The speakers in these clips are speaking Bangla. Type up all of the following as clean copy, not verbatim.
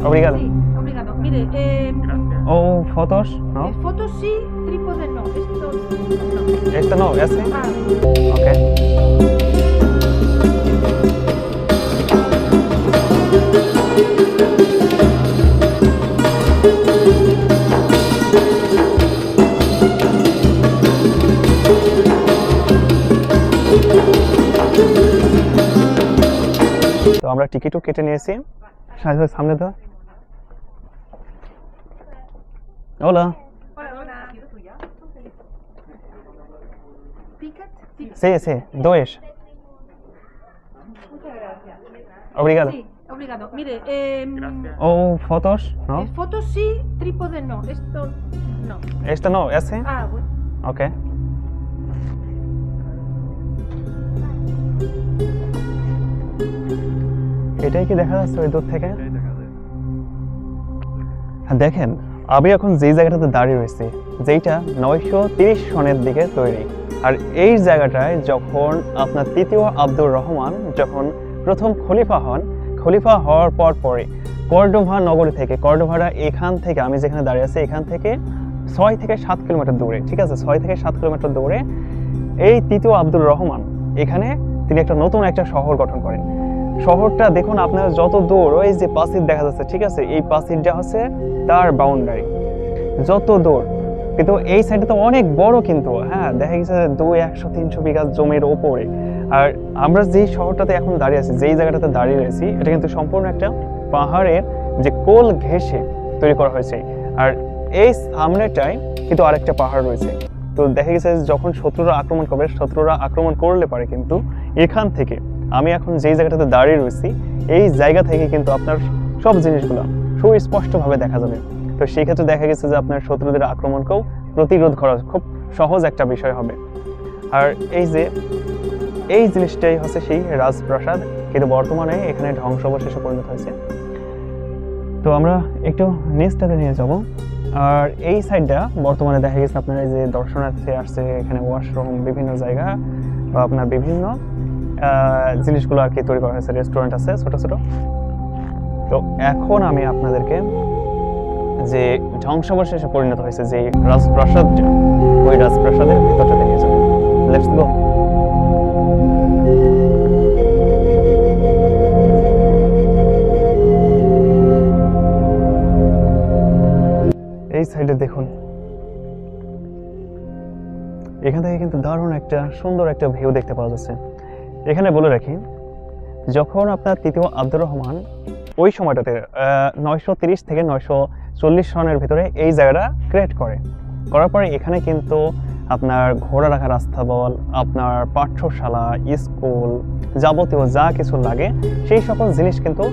Obrigado. Sí, obrigado. Mire, ¿O fotos? ¿No? fotos sí, trípode no. Esto no. Esto no, ese. Ah, Ok. তো আমরা টিকিটও কেটে নিয়েছি সামনে তো Hola. hola, hola. ¿Ticket? Sí. Sí, sí, dos. Muchas gracias. Obrigado. Sí, obrigado. Mire, ¿O fotos? ¿No? fotos sí, trípode no. Esto no. Esto no, ese. Ah, bueno. Ok. এটাই কি দেখা যাচ্ছে ওই দূর থেকে? হ্যাঁ, দেখেন আমি এখন যেই জায়গাটাতে দাঁড়িয়ে রয়েছি, যেইটা 930 সনের দিকে তৈরি। আর এই জায়গাটায় যখন আপনার তৃতীয় আব্দুর রহমান যখন প্রথম খলিফা হন, খলিফা হওয়ার পরে কর্ডোভা নগরী থেকে, কর্ডোভাটা এখান থেকে আমি যেখানে দাঁড়িয়ে আছি এখান থেকে 6 থেকে 7 কিলোমিটার দূরে, ঠিক আছে, 6 থেকে 7 কিলোমিটার দূরে এই তৃতীয় আব্দুর রহমান এখানে তিনি একটা নতুন একটা শহর গঠন করেন। শহরটা দেখুন আপনার যত দূর ওই যে পাঁচিল দেখা যাচ্ছে, ঠিক আছে, এই পাঁচিলটা হচ্ছে তার বাউন্ডারি যত দূর। কিন্তু এই সাইডে তো অনেক বড়, কিন্তু হ্যাঁ দেখা গেছে 200-300 বিঘা জমির ওপরে। আর আমরা যেই শহরটাতে এখন দাঁড়িয়ে আছি, যেই জায়গাটাতে দাঁড়িয়ে রয়েছি, এটা কিন্তু সম্পূর্ণ একটা পাহাড়ের যে কোল ঘেঁষে তৈরি করা হয়েছে। আর এই সামনেটায় কিন্তু আরেকটা পাহাড় রয়েছে। তো দেখা গেছে যখন শত্রুরা আক্রমণ করবে, শত্রুরা আক্রমণ করলে পারে কিন্তু এখান থেকে আমি এখন যেই জায়গাটাতে দাঁড়িয়ে রয়েছি এই জায়গা থেকে কিন্তু আপনার সব জিনিসগুলো সুস্পষ্টভাবে দেখা যাবে। তো সেই ক্ষেত্রে দেখা গেছে যে আপনার শত্রুদের আক্রমণকেও প্রতিরোধ করা খুব সহজ একটা বিষয় হবে। আর এই জিনিসটাই হচ্ছে সেই রাজপ্রাসাদ, কিন্তু বর্তমানে এখানে ধ্বংসাবশেষে পরিণত হয়েছে। তো আমরা একটু নিচটাতে নিয়ে যাব। আর এই সাইডটা বর্তমানে দেখা গেছে আপনার এই যে দর্শনার্থী আসছে, এখানে ওয়াশরুম, বিভিন্ন জায়গা বা আপনার বিভিন্ন জিনিসগুলো আর কি তৈরি করা হয়েছে, রেস্টুরেন্ট আছে ছোট ছোট। তো এখন আমি আপনাদেরকে যে ধ্বংসাবশেষে পরিণত হয়েছে যে রাজপ্রাসাদটা, ওই রাজপ্রাসাদের ভিতরটাতে নিয়ে যাবো। Let's go. এই সাইডে দেখুন, এখান থেকে কিন্তু দারুণ একটা সুন্দর একটা ভিউ দেখতে পাওয়া যাচ্ছে। এখানে বলে রাখি, যখন আপনার তৃতীয় আব্দুর রহমান ওই সময়টাতে 930 থেকে 940 সনের ভিতরে এই জায়গাটা ক্রিয়েট করার পরে এখানে কিন্তু আপনার ঘোড়া রাখার আস্তাবল, আপনার পাঠ্যশালা, স্কুল, যাবতীয় যা কিছু লাগে সেই সকল জিনিস কিন্তু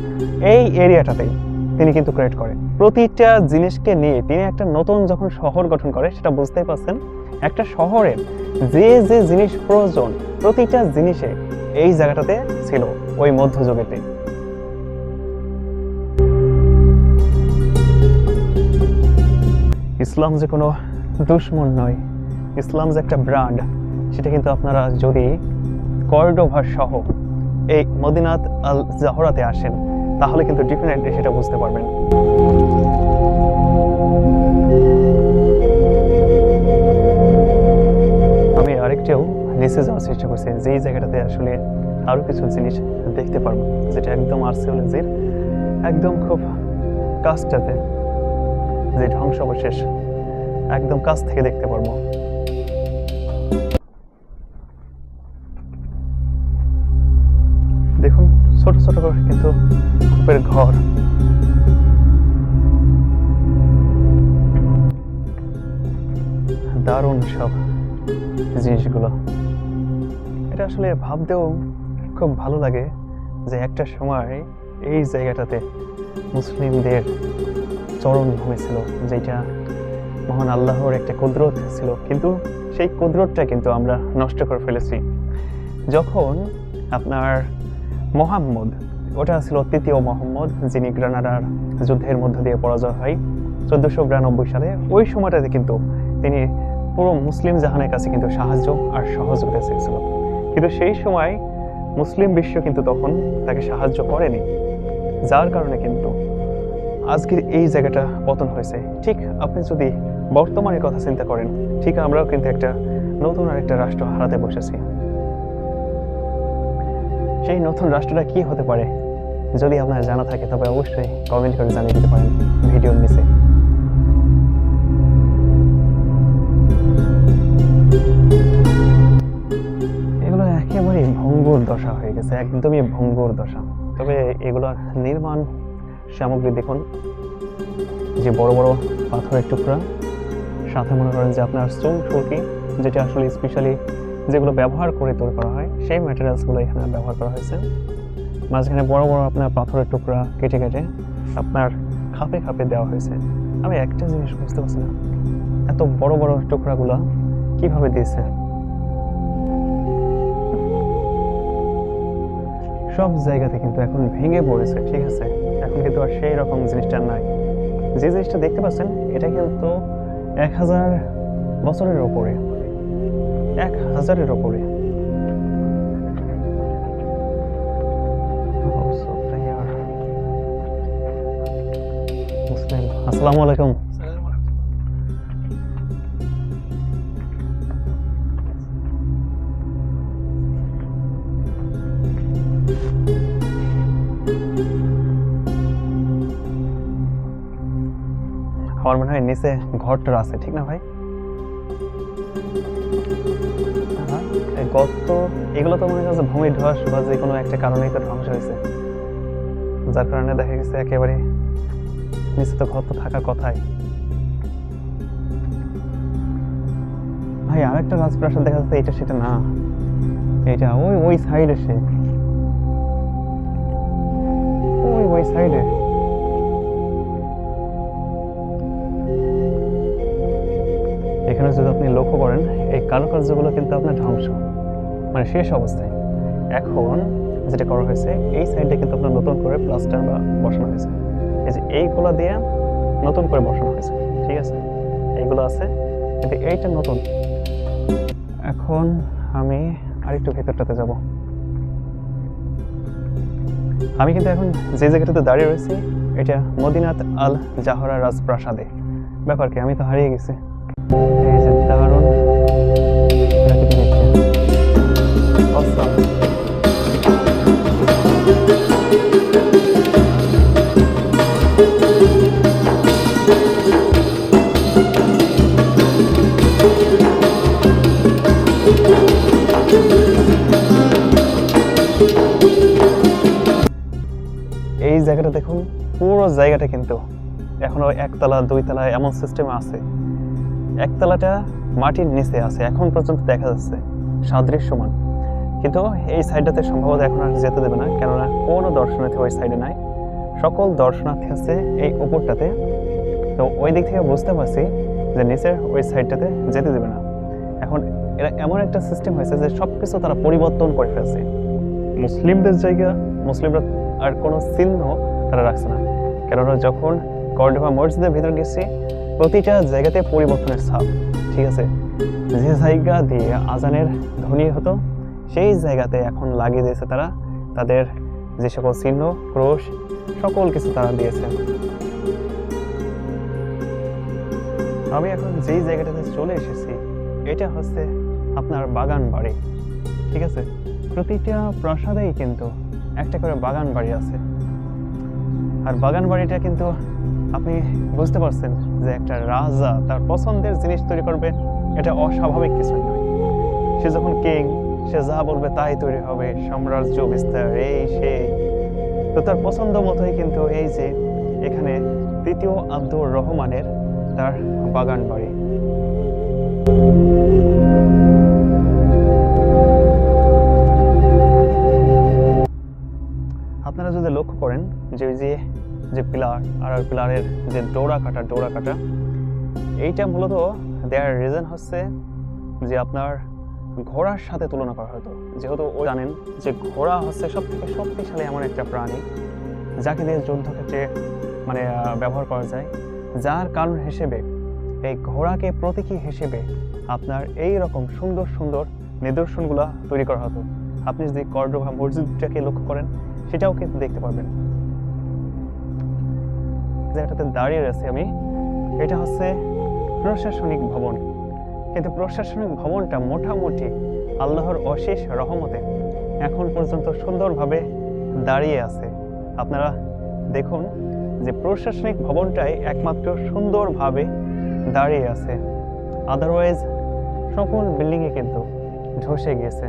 এই এরিয়াটাতেই তিনি কিন্তু ক্রিয়েট করে। প্রতিটা জিনিসকে নিয়ে তিনি একটা নতুন যখন শহর গঠন করে, সেটা বুঝতেই পারছেন, একটা শহরের যে যে জিনিস প্রয়োজন প্রতিটা জিনিসে এই জায়গাটাতে ছিল ওই মধ্যযুগেতে। ইসলাম যে কোনো দুশ্মন নয়, ইসলাম যে একটা ব্র্যান্ড, সেটা কিন্তু আপনারা যদি কর্ডোভা সহ এই মদিনাত আল জাহরাতে আসেন তাহলে কিন্তু ডেফিনেটলি সেটা বুঝতে পারবেন। আমি আরেকটাও নিচে যাওয়ার চেষ্টা করছি, যেই জায়গাটাতে আসলে আরো কিছু জিনিস দেখতে পারবো, যেটা একদম আর্সিওলজির একদম খুব কাছটাতে, যে ধ্বংসাবশেষ একদম কাছ থেকে দেখতে পারবো। দেখুন ছোট ছোট করে কিন্তু খোপের ঘর, দারুণ সব জিনিসগুলো। এটা আসলে ভাবতেও খুব ভালো লাগে যে একটা সময় এই জায়গাটাতে মুসলিমদের চরণভূমি ছিল, যেটা মহান আল্লাহর একটা কুদরত ছিল, কিন্তু সেই কুদরতটা কিন্তু আমরা নষ্ট করে ফেলেছি। যখন আপনার মোহাম্মদ, ওটা ছিল তৃতীয় মোহাম্মদ, যিনি গ্রানাডার যুদ্ধের মধ্য দিয়ে পরাজয় হয় 1492 সালে, ওই সময়টাতে কিন্তু তিনি পুরো মুসলিম জাহানের কাছে কিন্তু সাহায্য আর সহযোগিতা চেয়েছিল, কিন্তু সেই সময় মুসলিম বিশ্ব কিন্তু তখন তাকে সাহায্য করেনি, যার কারণে কিন্তু আজকের এই জায়গাটা পতন হয়েছে। ঠিক আপনি যদি বর্তমানের কথা চিন্তা করেন, ঠিক আমরাও কিন্তু একটা নতুন আর একটা রাষ্ট্র হারাতে বসেছি। সেই নতুন রাষ্ট্রটা কি হতে পারে যদি আপনার জানা থাকে তবে অবশ্যই কমেন্ট করে জানিয়ে দিতে পারেন ভিডিওর নিচে। এগুলো একেবারেই ভঙ্গুর দশা হয়ে গেছে, একদমই ভঙ্গুর দশা। তবে এগুলো নির্মাণ সামগ্রী দেখুন, যে বড় বড় পাথরের টুকরা, সাথে মনে করেন যে আপনার চুন সুরকি, যেটা আসলে স্পেশালি যেগুলো ব্যবহার করে তৈরি করা হয় সেই ম্যাটেরিয়ালসগুলো এখানে ব্যবহার করা হয়েছে। মাঝখানে বড় বড় আপনার পাথরের টুকরা কেটে কেটে আপনার খাপে খাপে দেওয়া হয়েছে। আমি একটা জিনিস বুঝতে পারছি না, এত বড় বড় টুকরাগুলো কিভাবে দিয়েছে। সব জায়গাতে কিন্তু এখন ভেঙে পড়েছে, ঠিক আছে, এখন কিন্তু আর সেই রকম জিনিসটা নাই। যে জিনিসটা দেখতে পাচ্ছেন এটা কিন্তু 1000 বছরের ওপরে, 1000-এর ওপরে। মুসলিম, আসসালামু আলাইকুম। আমার মনে হয় নিচে ঘরটা আছে, ঠিক না ভাই? এই গর্ত এগুলো তো মনে হচ্ছে ভূমি ধস বা যে কোনো একটা কারণেই তো ধ্বংস হয়েছে, যার কারণে দেখা গেছে একেবারে নিচে তো ঘর তো থাকার কথাই। ভাই আর একটা রাজপ্রাসাদ দেখা যাচ্ছে, এটা সেটা না, এটা ওই সাইডে, সে ওই সাইডে। এখানে যদি আপনি লক্ষ্য করেন এই কারুকার্যগুলো কিন্তু আপনার ধ্বংস, মানে শেষ অবস্থায়। এখন যেটা করা হয়েছে এই সাইডে কিন্তু আপনার নতুন করে প্লাস্টার বা বসানো হয়েছে, এই যে এইগুলো দিয়ে নতুন করে বসানো হয়েছে, ঠিক আছে, এইগুলো আছে কিন্তু এইটা নতুন। এখন আমি আরেকটু ভেতরটাতে যাব। আমি কিন্তু এখন যে জায়গাটাতে দাঁড়িয়ে রয়েছি এটা মদিনাত আল জাহরা রাজপ্রাসাদে। ব্যাপার কি, আমি তো হারিয়ে গেছি। এই যে দারুণ প্রাকৃতিক দৃশ্য। Awesome. এই জায়গাটা দেখুন, পুরো জায়গাটা কিন্তু এখনো একতলা দুইতলা এমন সিস্টেম আছে। একতলাটা মাটির নিচে আছে, এখন পর্যন্ত দেখা যাচ্ছে সাদৃশ্যমান, কিন্তু এই সাইডটাতে সম্ভবত এখন আর যেতে দেবে না, কেননা কোনো দর্শনার্থী ওই সাইডে নাই, সকল দর্শনার্থী আছে এই উপরটাতে। তো ওই দিক থেকে বুঝতে পারছি যে নিচের ওই সাইডটাতে যেতে দেবে না। এখন এরা এমন একটা সিস্টেম হয়েছে যে সব কিছু তারা পরিবর্তন করে ফেলছে। মুসলিমদের জায়গা মুসলিমরা আর কোনো চিহ্ন তারা রাখছে না, কেননা যখন কর্ডোবা মসজিদের ভিতর গেছি প্রতিটা জায়গাতে পরিবর্তনের ছাপ, ঠিক আছে, যে জায়গা দিয়ে আজানের ধ্বনি হতো সেই জায়গাতে এখন লাগিয়ে দিয়েছে তারা তাদের যে সকল চিহ্ন, ক্রোশ, সকল কিছু তারা দিয়েছে। আমি এখন যেই জায়গাটাতে চলে এসেছি এটা হচ্ছে আপনার বাগান বাড়ি, ঠিক আছে, প্রতিটা প্রাসাদেই কিন্তু একটা করে বাগান বাড়ি আছে। আর বাগান বাড়িটা কিন্তু আপনি বুঝতে পারছেন যে একটা রাজা তার পছন্দের জিনিস তৈরি করবে, এটা অস্বাভাবিক কিছু নয়। সে যখন কিং, সে যা বলবে তাই তৈরি হবে, সাম্রাজ্য বিস্তার এই সেই। তো তার পছন্দ মতোই কিন্তু এই যে এখানে তৃতীয় আব্দুর রহমানের তার বাগান বাড়ি। আপনারা যদি লক্ষ্য করেন যে যে পিলার আর পিলারের যে ডোরা কাটা এইটা মূলত দেয়ার রিজন হচ্ছে যে আপনার ঘোড়ার সাথে তুলনা করা হতো, যেহেতু জানেন যে ঘোড়া হচ্ছে সব থেকে শক্তিশালী এমন একটা প্রাণী যাকে দিয়ে যুদ্ধক্ষেত্রে মানে ব্যবহার করা যায়, যার কারণ হিসেবে এই ঘোড়াকে প্রতীকী হিসেবে আপনার এই রকম সুন্দর সুন্দর নিদর্শনগুলা তৈরি করা হতো। আপনি যদি কর্ডোবা মসজিদটাকে লক্ষ্য করেন সেটাও কিন্তু দেখতে পারবেন। জায়গাটাতে দাঁড়িয়ে রয়েছি আমি, এটা হচ্ছে প্রশাসনিক ভবন। কিন্তু প্রশাসনিক ভবনটা মোটামুটি আল্লাহর অশেষ রহমতে এখন পর্যন্ত সুন্দরভাবে দাঁড়িয়ে আছে। আপনারা দেখুন যে প্রশাসনিক ভবনটাই একমাত্র সুন্দরভাবে দাঁড়িয়ে আছে, আদারওয়াইজ সকল বিল্ডিংয়ে কিন্তু ধসে গিয়েছে।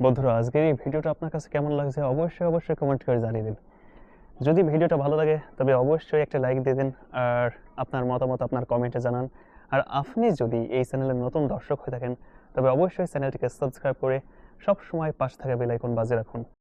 বন্ধুরা, আজকের এই ভিডিওটা আপনার কাছে কেমন লাগছে অবশ্যই কমেন্ট করে জানিয়ে দিন। যদি ভিডিওটা ভালো লাগে তবে অবশ্যই একটা লাইক দিয়ে দিন, আর আপনার মতামত আপনার কমেন্টে জানান। আর আপনি যদি এই চ্যানেলের নতুন দর্শক হয়ে থাকেন তবে অবশ্যই চ্যানেলটিকে সাবস্ক্রাইব করে সব সময় পাশে থাকা বেল আইকন বাজিয়ে রাখুন।